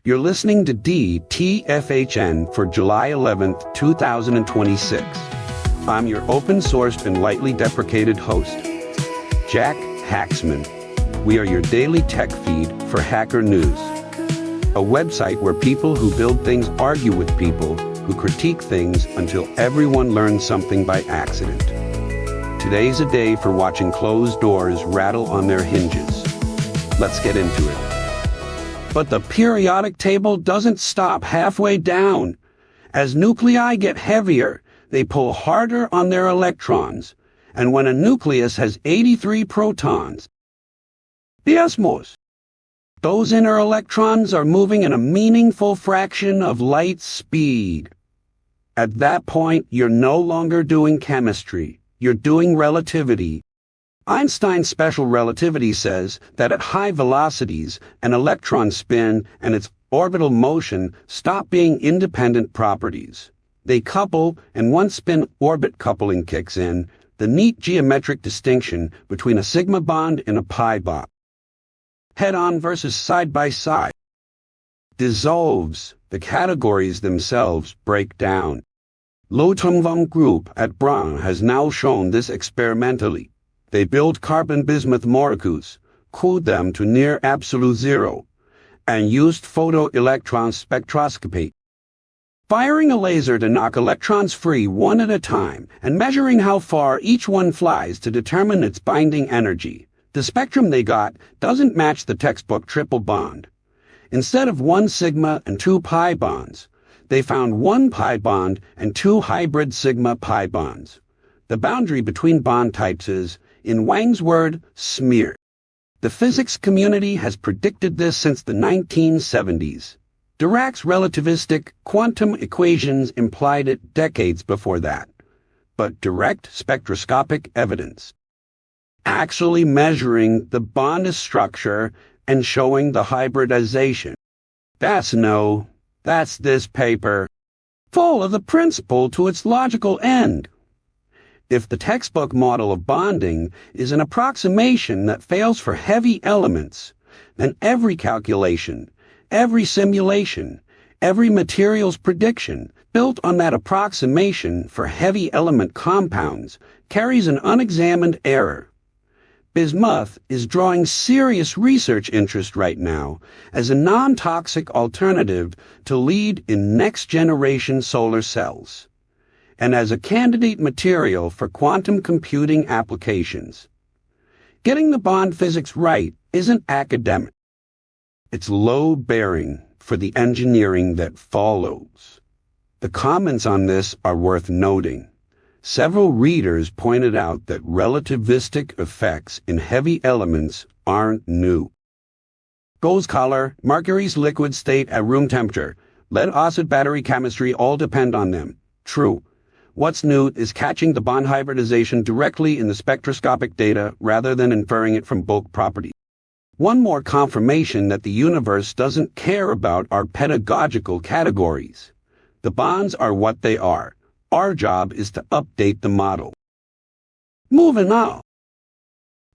You're listening to DTFHN for July 11th, 2026. I'm your open-sourced and lightly deprecated host, Jack Hacksman. We are your daily tech feed for Hacker News, a website where people who build things argue with people who critique things until everyone learns something by accident. Today's a day for watching closed doors rattle on their hinges. Let's get into it. But the periodic table doesn't stop halfway down. As nuclei get heavier, they pull harder on their electrons. And when a nucleus has 83 protons, those inner electrons are moving in a meaningful fraction of light speed. At that point, you're no longer doing chemistry. You're doing relativity. Einstein's special relativity says that at high velocities, an electron spin and its orbital motion stop being independent properties. They couple, and once spin-orbit coupling kicks in, the neat geometric distinction between a sigma bond and a pi bond, head-on versus side-by-side, dissolves. The categories themselves break down. Lotumvong Group at Braun has now shown this experimentally. They build carbon bismuth molecules, cooled them to near absolute zero, and used photoelectron spectroscopy, firing a laser to knock electrons free one at a time and measuring how far each one flies to determine its binding energy. The spectrum they got doesn't match the textbook triple bond. Instead of 1 sigma and 2 pi bonds, they found 1 pi bond and 2 hybrid sigma pi bonds. The boundary between bond types is, in Wang's word, smear. The physics community has predicted this since the 1970s. Dirac's relativistic quantum equations implied it decades before that. But direct spectroscopic evidence, actually measuring the bond structure and showing the hybridization, that's this paper, full of the principle to its logical end. If the textbook model of bonding is an approximation that fails for heavy elements, then every calculation, every simulation, every materials prediction built on that approximation for heavy element compounds carries an unexamined error. Bismuth is drawing serious research interest right now as a non-toxic alternative to lead in next-generation solar cells, and as a candidate material for quantum computing applications. Getting the bond physics right isn't academic. It's load-bearing for the engineering that follows. The comments on this are worth noting. Several readers pointed out that relativistic effects in heavy elements aren't new. Gold's color, Mercury's liquid state at room temperature, lead-acid battery chemistry all depend on them. True. What's new is catching the bond hybridization directly in the spectroscopic data rather than inferring it from bulk properties. One more confirmation that the universe doesn't care about our pedagogical categories. The bonds are what they are. Our job is to update the model. Moving on.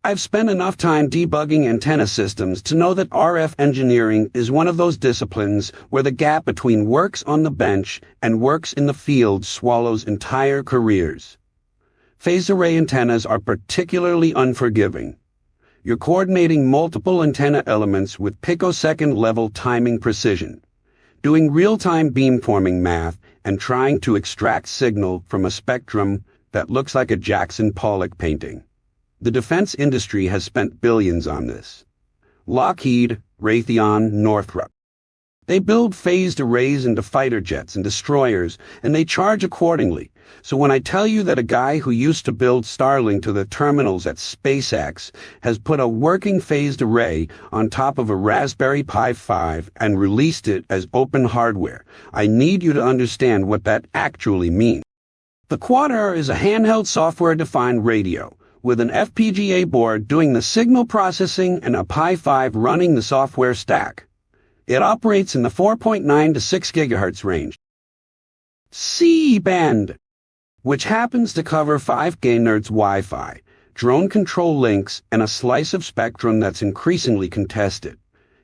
I've spent enough time debugging antenna systems to know that RF engineering is one of those disciplines where the gap between works on the bench and works in the field swallows entire careers. Phased array antennas are particularly unforgiving. You're coordinating multiple antenna elements with picosecond level timing precision, doing real-time beamforming math, and trying to extract signal from a spectrum that looks like a Jackson Pollock painting. The defense industry has spent billions on this. Lockheed, Raytheon, Northrop. They build phased arrays into fighter jets and destroyers, and they charge accordingly. So when I tell you that a guy who used to build Starlink to the terminals at SpaceX has put a working phased array on top of a Raspberry Pi 5 and released it as open hardware, I need you to understand what that actually means. The QuadRF is a handheld software-defined radio, with an FPGA board doing the signal processing and a Pi 5 running the software stack. It operates in the 4.9 to 6 GHz range. C-band, which happens to cover 5 GHz Wi-Fi, drone control links, and a slice of spectrum that's increasingly contested.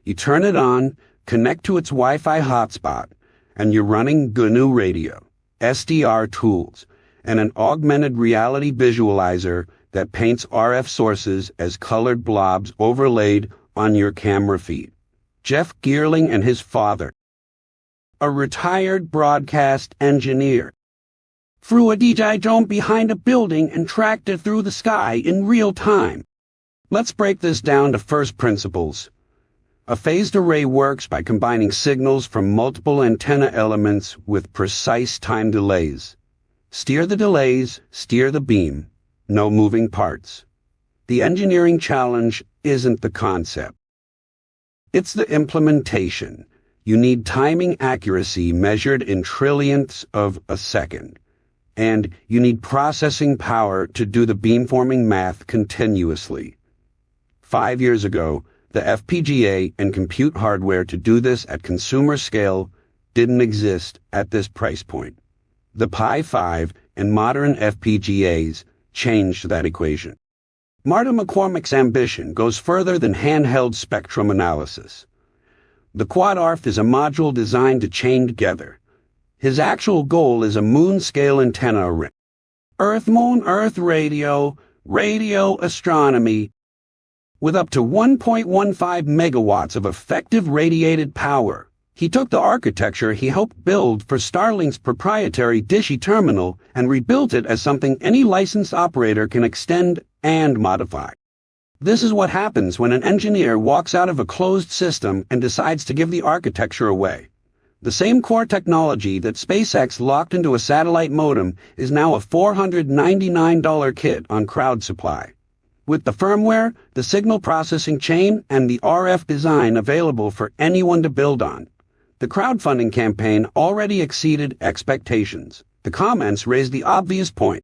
You turn it on, connect to its Wi-Fi hotspot, and you're running GNU radio, SDR tools, and an augmented reality visualizer that paints RF sources as colored blobs overlaid on your camera feed. Jeff Geerling and his father, a retired broadcast engineer, flew a DJI drone behind a building and tracked it through the sky in real time. Let's break this down to first principles. A phased array works by combining signals from multiple antenna elements with precise time delays. Steer the delays, steer the beam. No moving parts. The engineering challenge isn't the concept. It's the implementation. You need timing accuracy measured in trillionths of a second. And you need processing power to do the beamforming math continuously. 5 years ago, the FPGA and compute hardware to do this at consumer scale didn't exist at this price point. The Pi 5 and modern FPGAs changed that equation. Marta McCormick's ambition goes further than handheld spectrum analysis. The QuadRF is a module designed to chain together. His actual goal is a moon-scale antenna array. Earth-Moon Earth radio, radio astronomy, with up to 1.15 megawatts of effective radiated power. He took the architecture he helped build for Starlink's proprietary Dishy terminal and rebuilt it as something any licensed operator can extend and modify. This is what happens when an engineer walks out of a closed system and decides to give the architecture away. The same core technology that SpaceX locked into a satellite modem is now a $499 kit on crowd supply. With the firmware, the signal processing chain, and the RF design available for anyone to build on. The crowdfunding campaign already exceeded expectations. The comments raised the obvious point.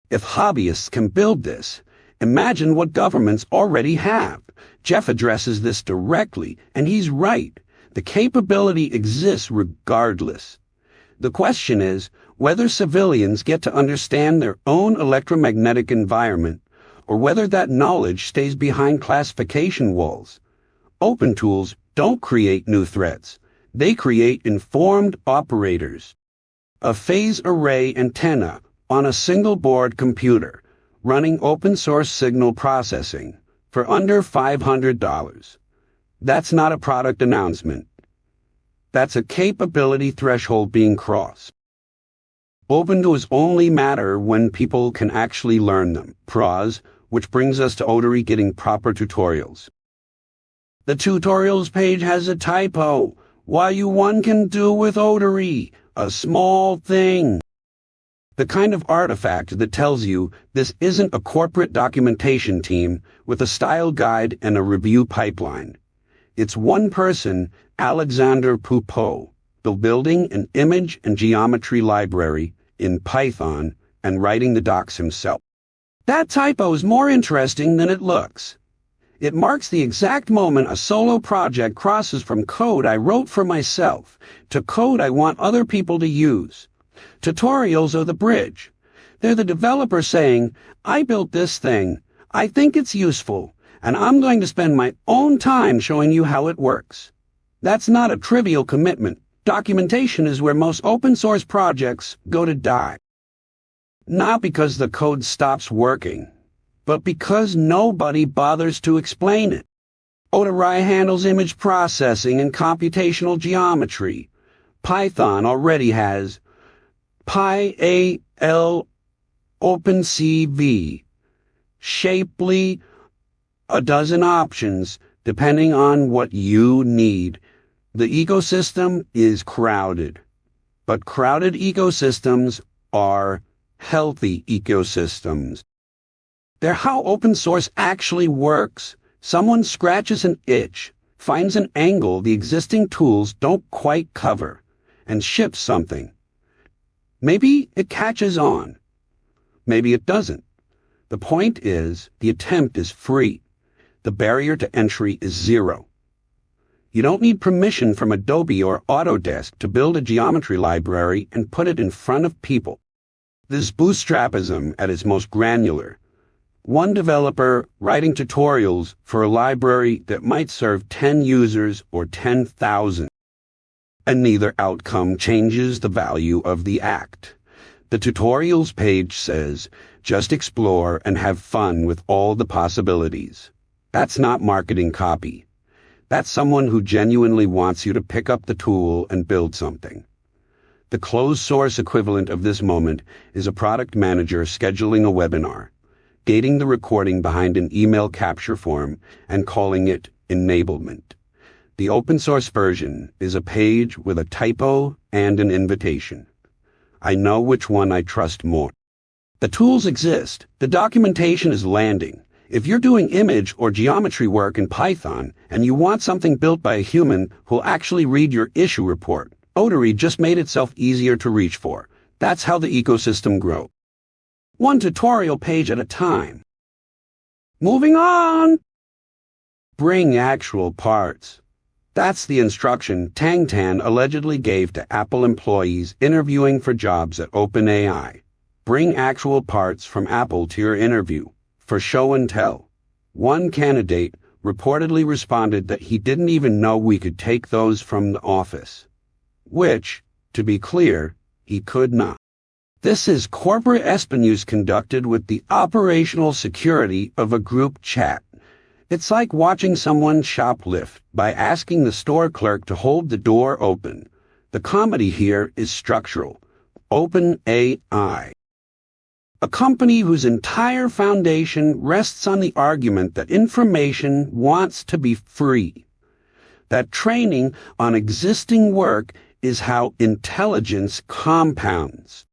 If hobbyists can build this, imagine what governments already have. Jeff addresses this directly, and he's right. The capability exists regardless. The question is whether civilians get to understand their own electromagnetic environment, or whether that knowledge stays behind classification walls. Open tools don't create new threats. They create informed operators. A phase array antenna on a single board computer running open source signal processing for under $500. That's not a product announcement. That's a capability threshold being crossed. Open tools only matter when people can actually learn them. Pros, which brings us to Otary getting proper tutorials. The tutorials page has a typo. What one can do with Otary, a small thing. The kind of artifact that tells you this isn't a corporate documentation team with a style guide and a review pipeline. It's one person, Alexander Poupeau, building an image and geometry library in Python and writing the docs himself. That typo is more interesting than it looks. It marks the exact moment a solo project crosses from code I wrote for myself to code I want other people to use. Tutorials are the bridge. They're the developer saying, I built this thing, I think it's useful, and I'm going to spend my own time showing you how it works. That's not a trivial commitment. Documentation is where most open source projects go to die. Not because the code stops working, but because nobody bothers to explain it. Otary handles image processing and computational geometry. Python already has PyAL OpenCV, Shapely, a dozen options depending on what you need. The ecosystem is crowded, but crowded ecosystems are healthy ecosystems. They're how open source actually works. Someone scratches an itch, finds an angle the existing tools don't quite cover, and ships something. Maybe it catches on. Maybe it doesn't. The point is, the attempt is free. The barrier to entry is zero. You don't need permission from Adobe or Autodesk to build a geometry library and put it in front of people. This bootstrapism at its most granular. One developer writing tutorials for a library that might serve 10 users or 10,000. And neither outcome changes the value of the act. The tutorials page says, just explore and have fun with all the possibilities. That's not marketing copy. That's someone who genuinely wants you to pick up the tool and build something. The closed source equivalent of this moment is a product manager scheduling a webinar, gating the recording behind an email capture form and calling it enablement. The open source version is a page with a typo and an invitation. I know which one I trust more. The tools exist. The documentation is landing. If you're doing image or geometry work in Python and you want something built by a human who'll actually read your issue report, Otary just made itself easier to reach for. That's how the ecosystem grows. One tutorial page at a time. Moving on! Bring actual parts. That's the instruction Tang Tan allegedly gave to Apple employees interviewing for jobs at OpenAI. Bring actual parts from Apple to your interview, for show and tell. One candidate reportedly responded that he didn't even know we could take those from the office. Which, to be clear, he could not. This is corporate espionage conducted with the operational security of a group chat. It's like watching someone shoplift by asking the store clerk to hold the door open. The comedy here is structural. OpenAI. A company whose entire foundation rests on the argument that information wants to be free. That training on existing work is how intelligence compounds.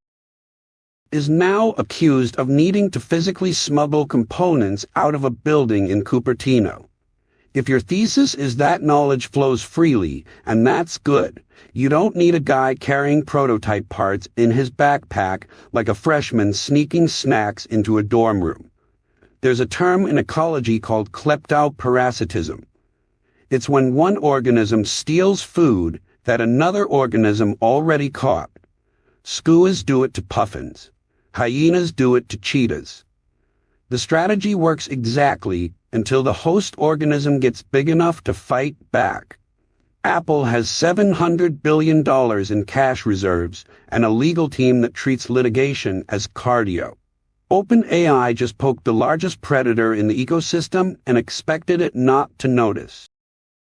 Is now accused of needing to physically smuggle components out of a building in Cupertino. If your thesis is that knowledge flows freely, and that's good, you don't need a guy carrying prototype parts in his backpack like a freshman sneaking snacks into a dorm room. There's a term in ecology called kleptoparasitism. It's when one organism steals food that another organism already caught. Skuas do it to puffins. Hyenas do it to cheetahs. The strategy works exactly until the host organism gets big enough to fight back. Apple has $700 billion in cash reserves and a legal team that treats litigation as cardio. OpenAI just poked the largest predator in the ecosystem and expected it not to notice.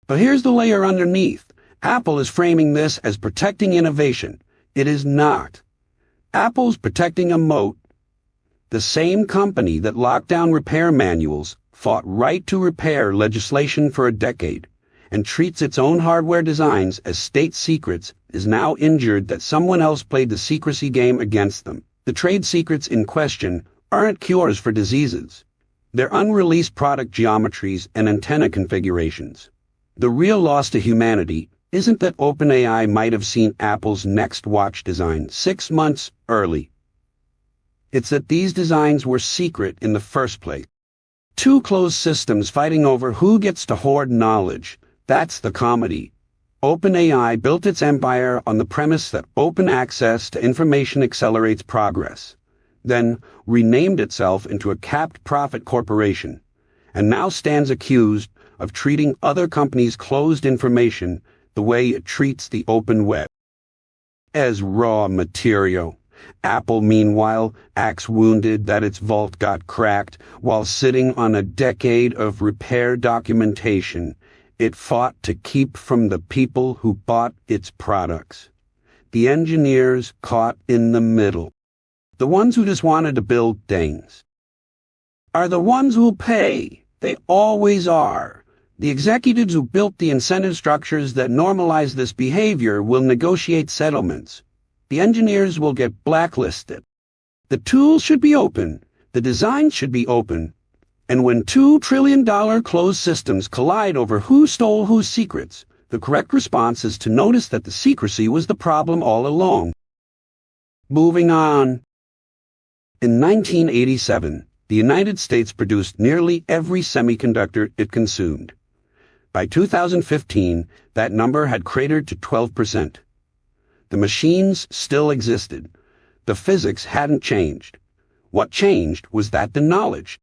But here's the layer underneath. Apple is framing this as protecting innovation. It is not. Apple's protecting a moat. The same company that locked down repair manuals, fought right to repair legislation for a decade, and treats its own hardware designs as state secrets, is now injured that someone else played the secrecy game against them. The trade secrets in question aren't cures for diseases. They're unreleased product geometries and antenna configurations. The real loss to humanity isn't that OpenAI might have seen Apple's next watch design 6 months early. It's that these designs were secret in the first place. Two closed systems fighting over who gets to hoard knowledge. That's the comedy. OpenAI built its empire on the premise that open access to information accelerates progress, then renamed itself into a capped profit corporation, and now stands accused of treating other companies' closed information the way it treats the open web. As raw material. Apple, meanwhile, acts wounded that its vault got cracked while sitting on a decade of repair documentation it fought to keep from the people who bought its products. The engineers caught in the middle. The ones who just wanted to build things are the ones who'll pay. They always are. The executives who built the incentive structures that normalize this behavior will negotiate settlements. The engineers will get blacklisted. The tools should be open. The design should be open. And when $2 trillion closed systems collide over who stole whose secrets, the correct response is to notice that the secrecy was the problem all along. Moving on. In 1987, the United States produced nearly every semiconductor it consumed. By 2015, that number had cratered to 12%. The machines still existed. The physics hadn't changed. What changed was that the knowledge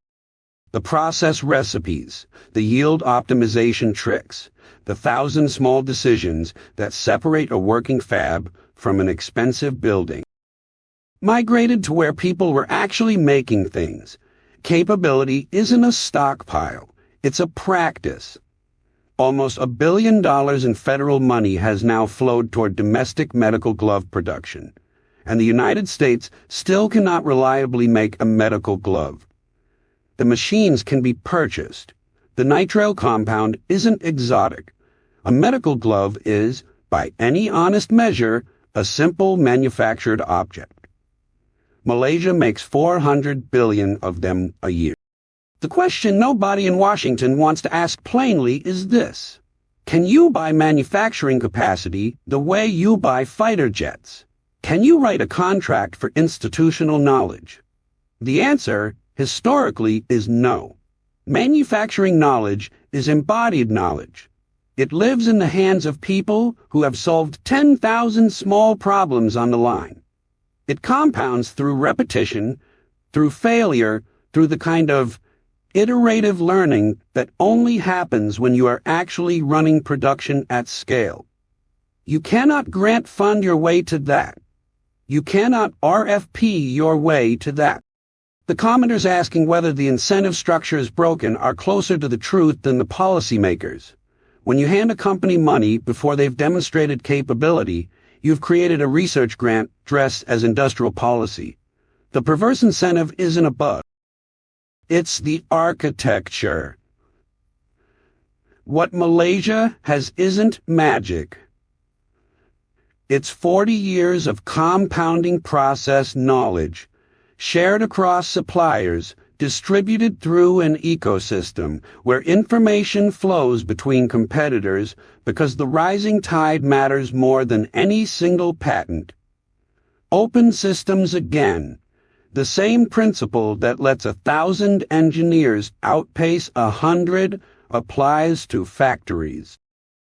The process recipes, the yield optimization tricks, the 1,000 small decisions that separate a working fab from an expensive building. Migrated to where people were actually making things. Capability isn't a stockpile, it's a practice. Almost $1 billion in federal money has now flowed toward domestic medical glove production, and the United States still cannot reliably make a medical glove. The machines can be purchased. The nitrile compound isn't exotic. A medical glove is, by any honest measure, a simple manufactured object. Malaysia makes 400 billion of them a year. The question nobody in Washington wants to ask plainly is this: can you buy manufacturing capacity the way you buy fighter jets? Can you write a contract for institutional knowledge? The answer, historically, is no. Manufacturing knowledge is embodied knowledge. It lives in the hands of people who have solved 10,000 small problems on the line. It compounds through repetition, through failure, through the kind of iterative learning that only happens when you are actually running production at scale. You cannot grant fund your way to that. You cannot RFP your way to that. The commenters asking whether the incentive structure is broken are closer to the truth than the policymakers. When you hand a company money before they've demonstrated capability, you've created a research grant dressed as industrial policy. The perverse incentive isn't a bug. It's the architecture. What Malaysia has isn't magic. It's 40 years of compounding process knowledge, shared across suppliers, distributed through an ecosystem where information flows between competitors because the rising tide matters more than any single patent. Open systems again. The same principle that lets 1,000 engineers outpace 100 applies to factories.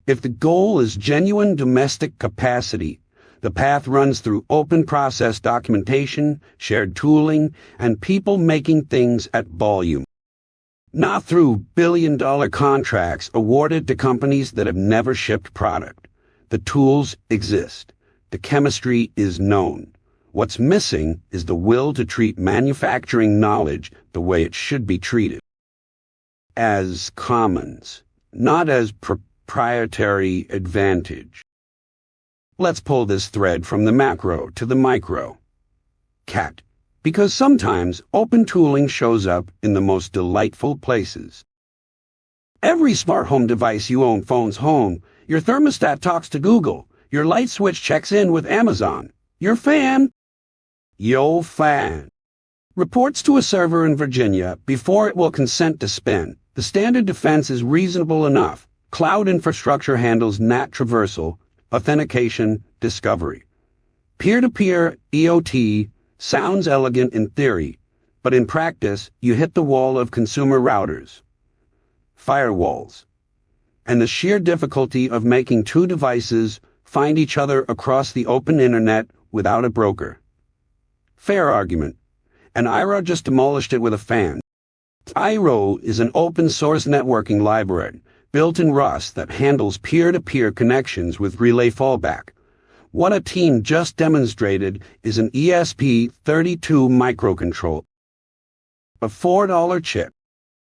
If the goal is genuine domestic capacity, the path runs through open process documentation, shared tooling, and people making things at volume. Not through billion-dollar contracts awarded to companies that have never shipped product. The tools exist. The chemistry is known. What's missing is the will to treat manufacturing knowledge the way it should be treated. As commons, not as proprietary advantage. Let's pull this thread from the macro to the micro. Cat. Because sometimes open tooling shows up in the most delightful places. Every smart home device you own phones home. Your thermostat talks to Google. Your light switch checks in with Amazon. Your fan reports to a server in Virginia before it will consent to spin. The standard defense is reasonable enough. Cloud infrastructure handles NAT traversal, authentication, discovery. Peer-to-peer EOT sounds elegant in theory, but in practice you hit the wall of consumer routers, firewalls, and the sheer difficulty of making two devices find each other across the open internet without a broker. Fair argument. And iroh just demolished it with a fan. iroh is an open-source networking library built in Rust that handles peer-to-peer connections with relay fallback. What a team just demonstrated is an ESP32 microcontroller, a $4 chip,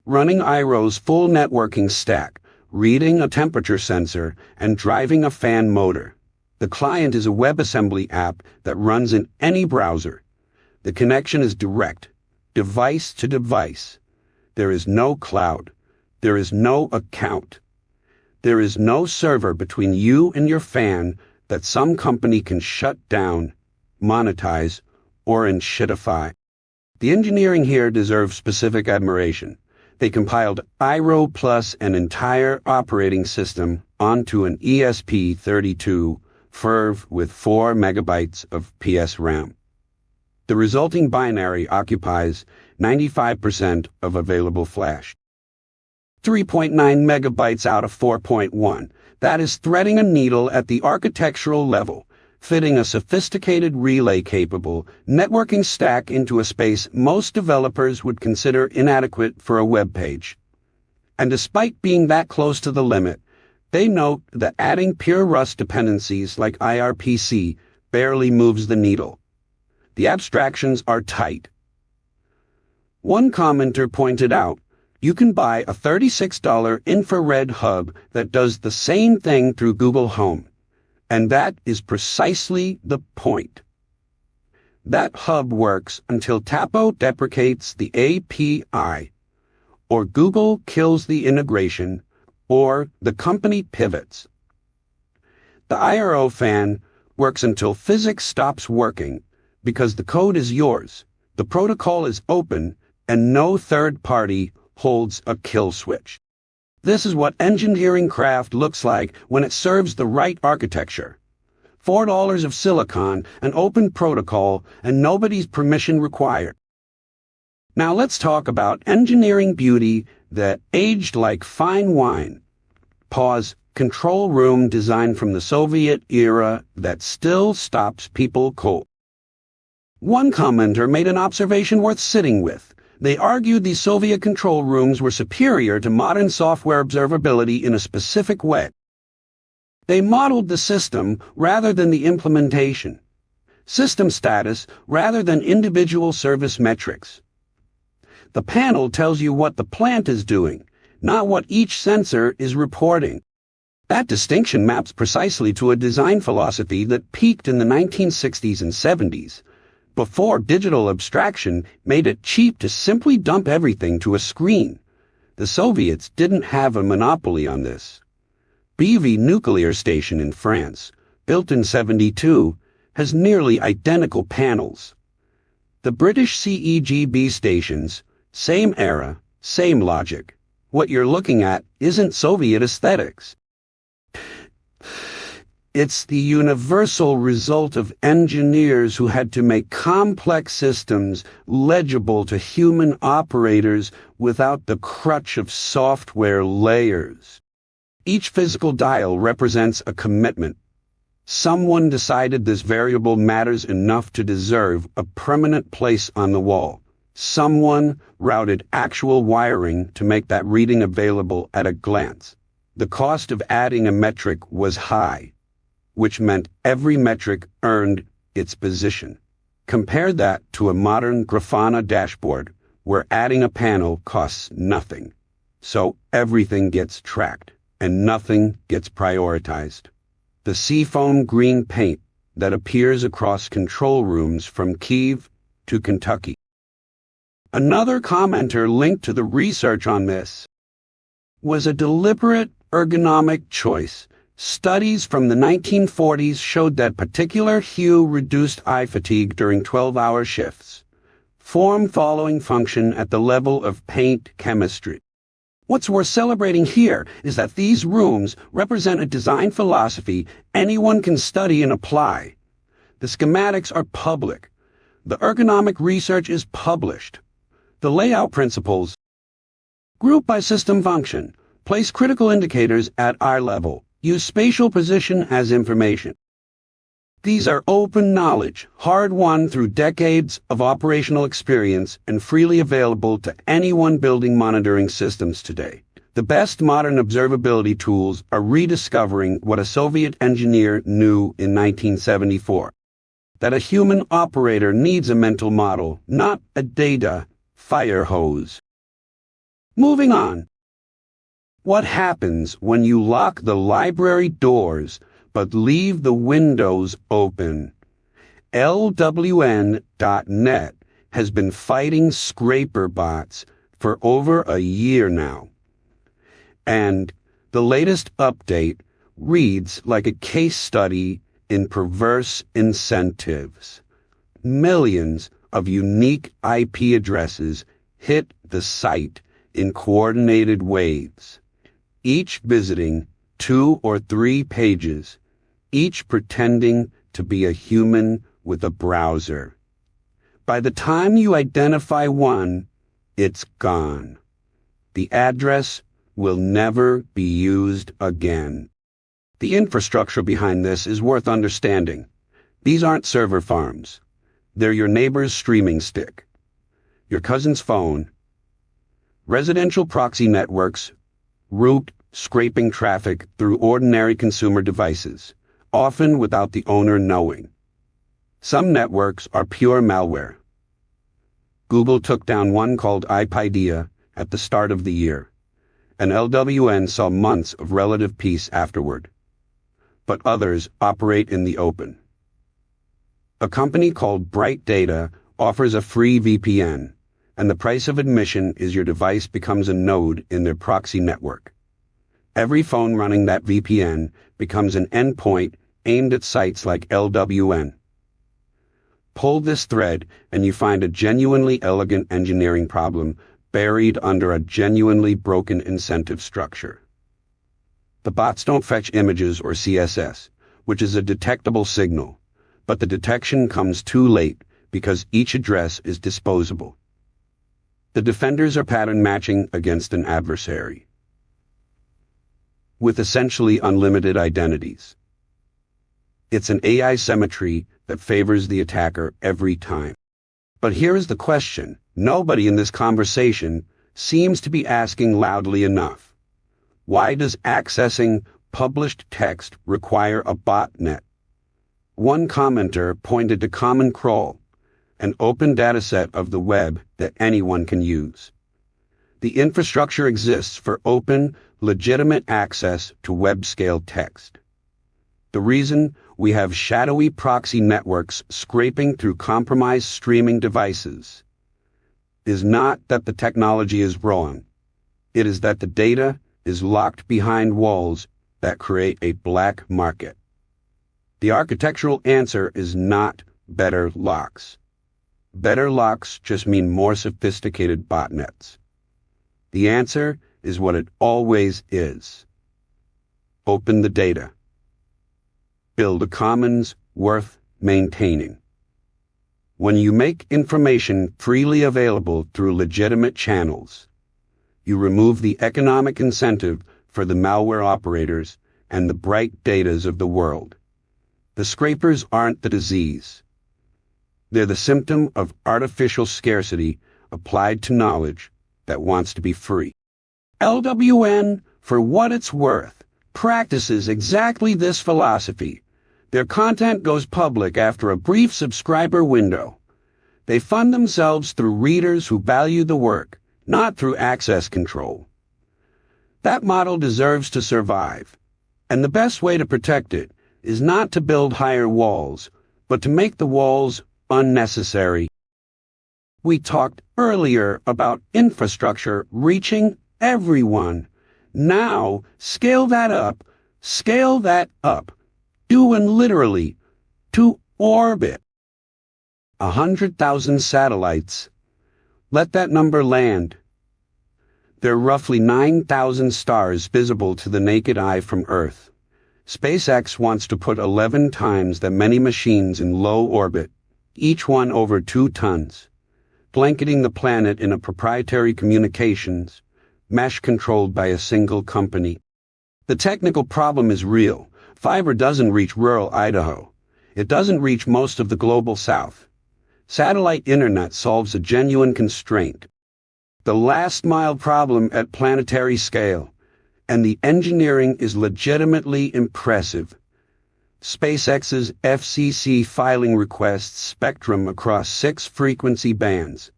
running iroh's full networking stack, reading a temperature sensor, and driving a fan motor. The client is a WebAssembly app that runs in any browser. The connection is direct, device to device. There is no cloud. There is no account. There is no server between you and your fan that some company can shut down, monetize, or enshitify. The engineering here deserves specific admiration. They compiled iroh plus an entire operating system onto an ESP32 FIRV with 4 megabytes of PS RAM. The resulting binary occupies 95% of available flash. 3.9 megabytes out of 4.1. That is threading a needle at the architectural level. fitting a sophisticated relay-capable networking stack into a space most developers would consider inadequate for a web page. And despite being that close to the limit, they note that adding pure Rust dependencies like IRPC barely moves the needle. The abstractions are tight. One commenter pointed out, you can buy a $36 infrared hub that does the same thing through Google Home. And that is precisely the point. That hub works until Tapo deprecates the API, or Google kills the integration, or the company pivots. The iroh fan works until physics stops working, because the code is yours, the protocol is open, and no third party holds a kill switch. This is what engineering craft looks like when it serves the right architecture. $4 of silicon, an open protocol, and nobody's permission required. Now let's talk about engineering beauty that aged like fine wine. Pause. Control room design from the Soviet era that still stops people cold. One commenter made an observation worth sitting with. They argued these Soviet control rooms were superior to modern software observability in a specific way. They modeled the system rather than the implementation, system status rather than individual service metrics. The panel tells you what the plant is doing, not what each sensor is reporting. That distinction maps precisely to a design philosophy that peaked in the 1960s and 70s, before digital abstraction made it cheap to simply dump everything to a screen. The Soviets didn't have a monopoly on this. BV nuclear station in France, built in '72, has nearly identical panels. The British CEGB stations, same era, same logic. What you're looking at isn't Soviet aesthetics. It's the universal result of engineers who had to make complex systems legible to human operators without the crutch of software layers. Each physical dial represents a commitment. Someone decided this variable matters enough to deserve a permanent place on the wall. Someone routed actual wiring to make that reading available at a glance. The cost of adding a metric was high, which meant every metric earned its position. Compare that to a modern Grafana dashboard, where adding a panel costs nothing. So everything gets tracked, and nothing gets prioritized. The seafoam green paint that appears across control rooms from Kyiv to Kentucky. Another commenter linked to the research on this was a deliberate ergonomic choice. Studies from the 1940s showed that particular hue reduced eye fatigue during 12-hour shifts. Form following function at the level of paint chemistry. What's worth celebrating here is that these rooms represent a design philosophy anyone can study and apply. The schematics are public. The ergonomic research is published. The layout principles. Group by system function. Place critical indicators at eye level. Use spatial position as information. These are open knowledge, hard-won through decades of operational experience and freely available to anyone building monitoring systems today. The best modern observability tools are rediscovering what a Soviet engineer knew in 1974. That a human operator needs a mental model, not a data fire hose. Moving on. What happens when you lock the library doors but leave the windows open? LWN.net has been fighting scraper bots for over a year now. And the latest update reads like a case study in perverse incentives. Millions of unique IP addresses hit the site in coordinated waves, each visiting 2 or 3 pages, each pretending to be a human with a browser. By the time you identify one, it's gone. The address will never be used again. The infrastructure behind this is worth understanding. These aren't server farms. They're your neighbor's streaming stick, your cousin's phone. Residential proxy networks route scraping traffic through ordinary consumer devices, often without the owner knowing. Some networks are pure malware. Google took down one called iPidea at the start of the year, and LWN saw months of relative peace afterward. But others operate in the open. A company called Bright Data offers a free VPN, and the price of admission is your device becomes a node in their proxy network. Every phone running that VPN becomes an endpoint aimed at sites like LWN. Pull this thread and you find a genuinely elegant engineering problem buried under a genuinely broken incentive structure. The bots don't fetch images or CSS, which is a detectable signal, but the detection comes too late because each address is disposable. The defenders are pattern matching against an adversary with essentially unlimited identities. It's an AI symmetry that favors the attacker every time. But here is the question nobody in this conversation seems to be asking loudly enough. Why does accessing published text require a botnet? One commenter pointed to Common Crawl, an open dataset of the web that anyone can use. The infrastructure exists for open, legitimate access to web-scale text. The reason we have shadowy proxy networks scraping through compromised streaming devices is not that the technology is wrong. It is that the data is locked behind walls that create a black market. The architectural answer is not better locks. Better locks just mean more sophisticated botnets. The answer is what it always is. Open the data. Build a commons worth maintaining. When you make information freely available through legitimate channels, you remove the economic incentive for the malware operators and the bright datas of the world. The scrapers aren't the disease. They're the symptom of artificial scarcity applied to knowledge that wants to be free. LWN, for what it's worth, practices exactly this philosophy. Their content goes public after a brief subscriber window. They fund themselves through readers who value the work, not through access control. That model deserves to survive, and the best way to protect it is not to build higher walls, but to make the walls unnecessary. We talked earlier about infrastructure reaching everyone. Now, scale that up, due and literally, to orbit. 100,000 satellites. Let that number land. There are roughly 9,000 stars visible to the naked eye from Earth. SpaceX wants to put 11 times that many machines in low orbit, each one over 2 tons, blanketing the planet in a proprietary communications mesh controlled by a single company. The technical problem is real. Fiber doesn't reach rural Idaho. It doesn't reach most of the global south. Satellite internet solves a genuine constraint. The last mile problem at planetary scale, and the engineering is legitimately impressive. SpaceX's FCC filing requests spectrum across 6 frequency bands,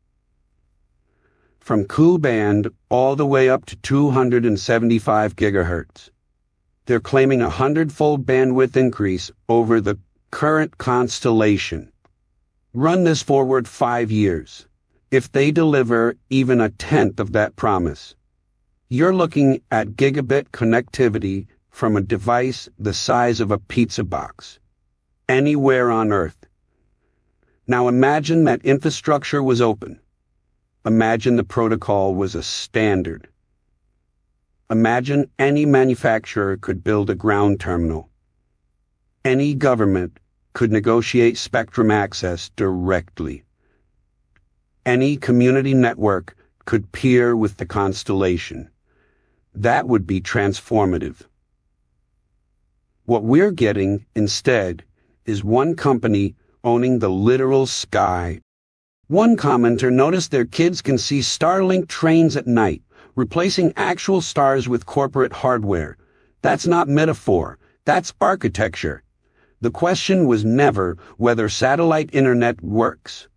from Ku-band all the way up to 275 gigahertz. They're claiming a 100-fold bandwidth increase over the current constellation. Run this forward 5 years. If they deliver even a tenth of that promise, you're looking at gigabit connectivity from a device the size of a pizza box, anywhere on Earth. Now imagine that infrastructure was open. Imagine the protocol was a standard. Imagine any manufacturer could build a ground terminal. Any government could negotiate spectrum access directly. Any community network could peer with the constellation. That would be transformative. What we're getting, instead, is one company owning the literal sky. One commenter noticed their kids can see Starlink trains at night, replacing actual stars with corporate hardware. That's not metaphor, that's architecture. The question was never whether satellite internet works.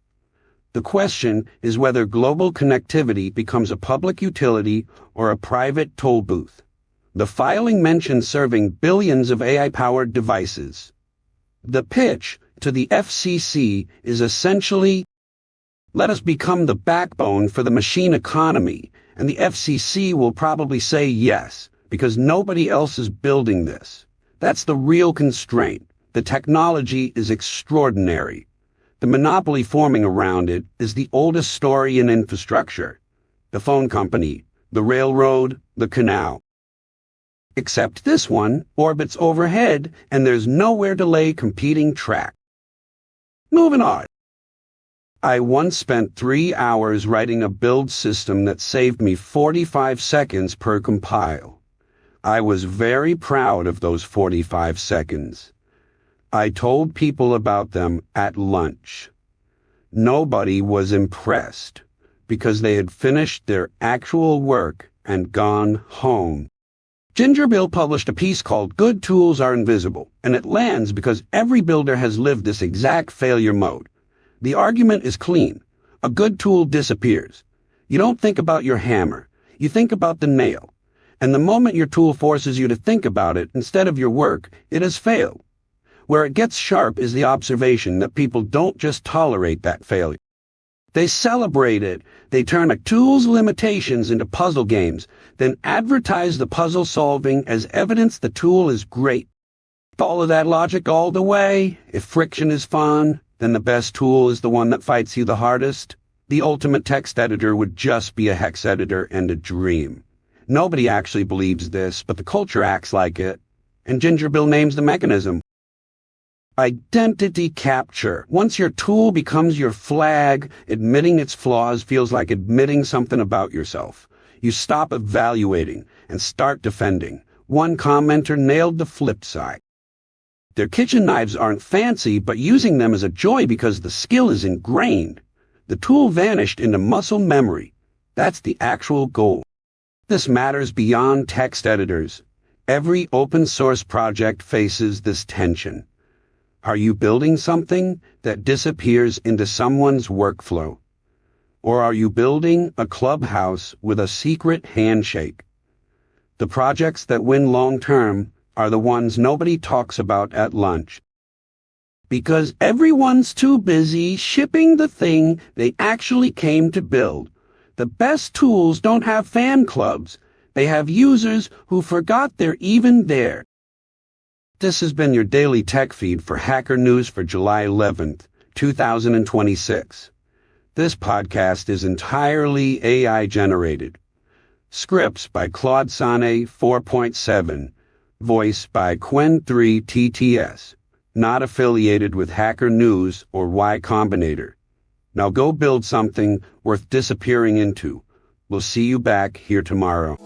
The question is whether global connectivity becomes a public utility or a private toll booth. The filing mentions serving billions of AI-powered devices. The pitch to the FCC is essentially, let us become the backbone for the machine economy, and the FCC will probably say yes, because nobody else is building this. That's the real constraint. The technology is extraordinary. The monopoly forming around it is the oldest story in infrastructure. The phone company, the railroad, the canal. Except this one orbits overhead and there's nowhere to lay competing track. Moving on. I once spent 3 hours writing a build system that saved me 45 seconds per compile. I was very proud of those 45 seconds. I told people about them at lunch. Nobody was impressed because they had finished their actual work and gone home. Ginger Bill published a piece called Good Tools Are Invisible, and it lands because every builder has lived this exact failure mode. The argument is clean. A good tool disappears. You don't think about your hammer. You think about the nail. And the moment your tool forces you to think about it instead of your work, it has failed. Where it gets sharp is the observation that people don't just tolerate that failure. They celebrate it. They turn a tool's limitations into puzzle games, then advertise the puzzle solving as evidence the tool is great. Follow that logic all the way. If friction is fun, then the best tool is the one that fights you the hardest. The ultimate text editor would just be a hex editor and a dream. Nobody actually believes this, but the culture acts like it. And Ginger Bill names the mechanism. Identity capture. Once your tool becomes your flag, admitting its flaws feels like admitting something about yourself. You stop evaluating and start defending. One commenter nailed the flip side. Their kitchen knives aren't fancy, but using them is a joy because the skill is ingrained. The tool vanished into muscle memory. That's the actual goal. This matters beyond text editors. Every open source project faces this tension. Are you building something that disappears into someone's workflow? Or are you building a clubhouse with a secret handshake? The projects that win long-term are the ones nobody talks about at lunch. Because everyone's too busy shipping the thing they actually came to build. The best tools don't have fan clubs. They have users who forgot they're even there. This has been your daily tech feed for Hacker News for July 11th, 2026. This podcast is entirely AI generated. Scripts by Claude Sonnet 4.7. Voice by Quen3 TTS. Not affiliated with Hacker News or Y Combinator. Now go build something worth disappearing into. We'll see you back here tomorrow.